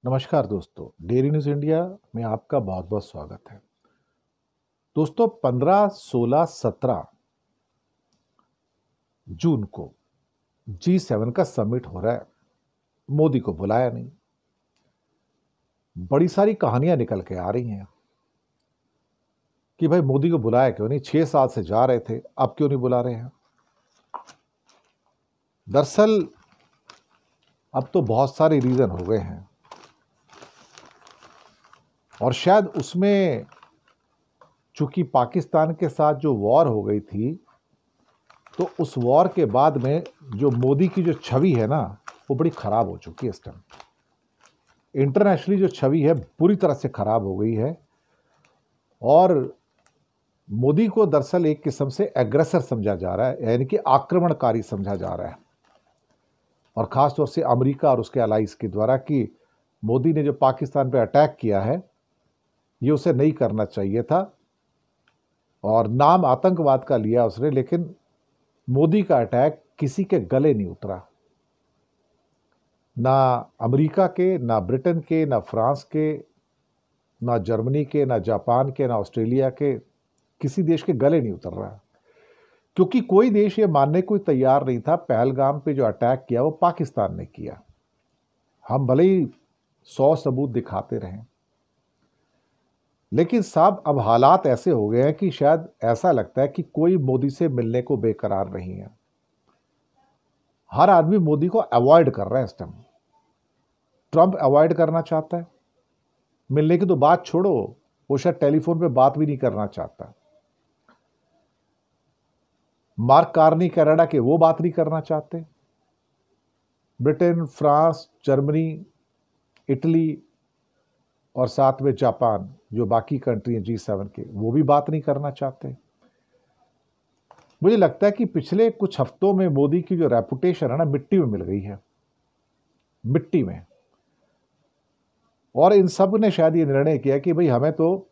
नमस्कार दोस्तों, daily news India में आपका बहुत बहुत स्वागत है। दोस्तों 15, 16, 17 जून को G7 का समिट हो रहा है। मोदी को बुलाया नहीं। बड़ी सारी कहानियां निकल के आ रही हैं कि भाई मोदी को बुलाया क्यों नहीं, 6 साल से जा रहे थे, अब क्यों नहीं बुला रहे हैं। दरअसल अब तो बहुत सारे रीजन हो गए हैं और शायद उसमें चूंकि पाकिस्तान के साथ जो वॉर हो गई थी, तो उस वॉर के बाद में जो मोदी की जो छवि है ना, वो बड़ी खराब हो चुकी है। इस टाइम इंटरनेशनली जो छवि है पूरी तरह से खराब हो गई है और मोदी को दरअसल एक किस्म से एग्रेसर समझा जा रहा है, यानी कि आक्रमणकारी समझा जा रहा है। और ख़ास तौर से अमेरिका और उसके अलाइज के द्वारा कि मोदी ने जो पाकिस्तान पर अटैक किया है, ये उसे नहीं करना चाहिए था और नाम आतंकवाद का लिया उसने, लेकिन मोदी का अटैक किसी के गले नहीं उतरा। ना अमेरिका के, ना ब्रिटेन के, ना फ्रांस के, ना जर्मनी के, ना जापान के, ना ऑस्ट्रेलिया के, किसी देश के गले नहीं उतर रहा, क्योंकि कोई देश ये मानने को तैयार नहीं था पहलगाम पे जो अटैक किया वो पाकिस्तान ने किया। हम भले ही 100 सबूत दिखाते रहें, लेकिन साहब अब हालात ऐसे हो गए हैं कि शायद ऐसा लगता है कि कोई मोदी से मिलने को बेकरार नहीं है। हर आदमी मोदी को अवॉइड कर रहा है इस टाइम। ट्रंप अवॉइड करना चाहता है, मिलने की तो बात छोड़ो, वो शायद टेलीफोन पे बात भी नहीं करना चाहता। मार्क कार्नी कनाडा के, वो बात नहीं करना चाहते। ब्रिटेन, फ्रांस, जर्मनी, इटली और साथ में जापान, जो बाकी कंट्री हैं G7 के, वो भी बात नहीं करना चाहते। मुझे लगता है कि पिछले कुछ हफ्तों में मोदी की जो रेपुटेशन है ना, मिट्टी में मिल गई है, मिट्टी में। और इन सब ने शायद ये निर्णय किया कि भाई हमें तो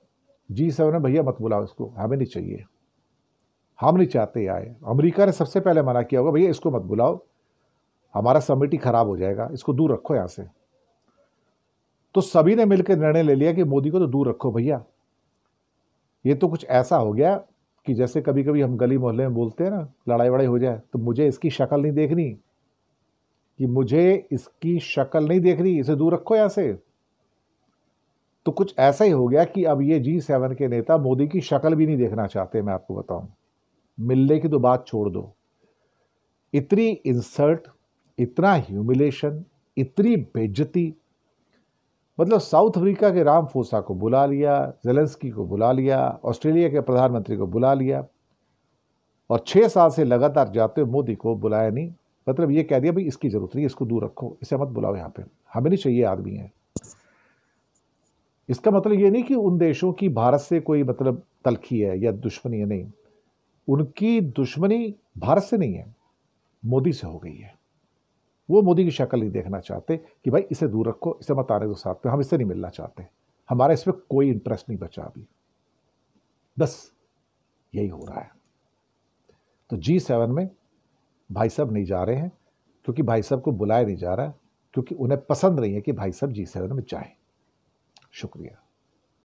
G7 में भैया मत बुलाओ, इसको हमें नहीं चाहिए, हम नहीं चाहते आए। अमेरिका ने सबसे पहले मना किया होगा, भैया इसको मत बुलाओ, हमारा समिट ही खराब हो जाएगा, इसको दूर रखो यहां से। तो सभी ने मिलकर निर्णय ले लिया कि मोदी को तो दूर रखो भैया। ये तो कुछ ऐसा हो गया कि जैसे कभी कभी हम गली मोहल्ले में बोलते हैं ना, लड़ाई वड़ाई हो जाए तो मुझे इसकी शक्ल नहीं देखनी, कि मुझे इसकी शक्ल नहीं देखनी, इसे दूर रखो यहां से। तो कुछ ऐसा ही हो गया कि अब ये G7 के नेता मोदी की शक्ल भी नहीं देखना चाहते। मैं आपको बताऊं, मिलने की तो बात छोड़ दो, इतनी इंसल्ट, इतना ह्यूमिलेशन, इतनी बेइज्जती। मतलब साउथ अफ्रीका के रामफोसा को बुला लिया, जेलेंस्की को बुला लिया, ऑस्ट्रेलिया के प्रधानमंत्री को बुला लिया, और 6 साल से लगातार जाते हुए मोदी को बुलाया नहीं। मतलब ये कह दिया भाई इसकी जरूरत नहीं, इसको दूर रखो, इसे मत बुलाओ यहाँ पे, हमें नहीं चाहिए आदमी है। इसका मतलब ये नहीं कि उन देशों की भारत से कोई मतलब तलखी है या दुश्मनी है, नहीं। उनकी दुश्मनी भारत से नहीं है, मोदी से हो गई है। वो मोदी की शक्ल नहीं देखना चाहते कि भाई इसे दूर रखो, इसे मत आने दो साथ में, हम इससे नहीं मिलना चाहते, हमारा इसमें कोई इंटरेस्ट नहीं बचा अभी। बस यही हो रहा है। तो G7 में भाई साहब नहीं जा रहे हैं, क्योंकि भाई साहब को बुलाया नहीं जा रहा है, क्योंकि उन्हें पसंद नहीं है कि भाई साहब G7 में जाएं। शुक्रिया।